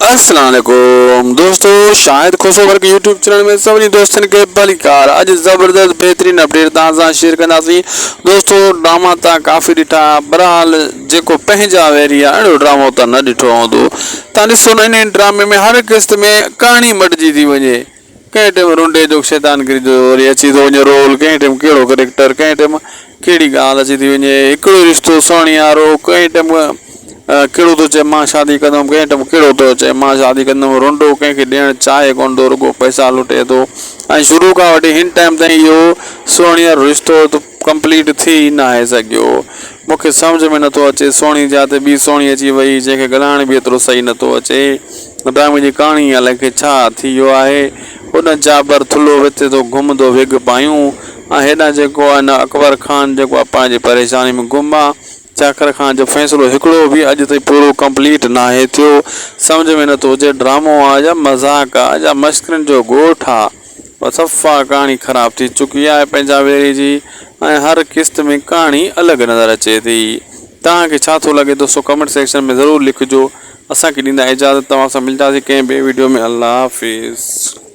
अस्सलाम वालेकुम दोस्तों, शाहिद खुशोवर के यूट्यूब चैनल में सभी दोस्तन के भलीकार। अज जबरदस्त बेहतरीन अपडेट तव्हां शेयर कंदासीं। दोस्तों ड्रामा त काफ़ी ॾिठा, बहरहाल जेको पंहिंजा वेरी आहे अहिड़ो ड्रामो त न ॾिठो हूंदो। तव्हां ॾिसो न, इन ड्रामे में हर किस्त में कहाणी मटिजी थी वञे। कंहिं टाइम रुंडे जो शैतानगिरी जो वरी अची थो वञे रोल, कंहिं टाइम कहिड़ो करेक्टर, कंहिं टाइम कहिड़ी ॻाल्हि अची थी वञे। हिकिड़ो रिश्तो सुहिणियारो, कंहिं टाइम कहिड़ो थो चए मां शादी कंदुमि, कंहिं टाइम कहिड़ो थो चए मां शादी कंदुमि। रुंडो कंहिंखे ॾियणु चाहे कोन थो, रुगो पैसा लुटे थो। ऐं शुरू खां वठी हिन टाइम ताईं इहो सुहिणियारो रिश्तो त कंप्लीट थी न आहे सघियो। मूंखे सम्झ में नथो अचे, सुहिणी जाते ॿी सुहिणी अची वई जंहिंखे ॻाल्हाइण बि एतिरो सही नथो अचे। ड्रामे जी कहाणी अलाए छा थी वियो आहे। हुन जाबर थुलो विथे थो घुमंदो विग पायूं, ऐं हेॾां जेको आहे न अकबर ख़ान जेको आहे पंहिंजी परेशानी में गुम आहे। जाकर ख़ान जो फ़ैसिलो हिकिड़ो बि अॼु ताईं पूरो कंप्लीट न आहे थियो। सम्झ में नथो अचे ड्रामो आहे या मज़ाक आहे या मश्करियुनि जो ॻोठ आहे। सफ़ा कहाणी ख़राब थी चुकी आहे पंहिंजा वेरी जी, ऐं हर किस्त में कहाणी अलॻि नज़र अचे थी। तव्हांखे छा थो लॻे दोस्तों, कमेंट सेक्शन में ज़रूरु लिखिजो। असांखे ॾींदा इजाज़त, तव्हां सां मिलंदासीं कंहिं ॿिए वीडियो में। अल्लाह हाफ़िज़।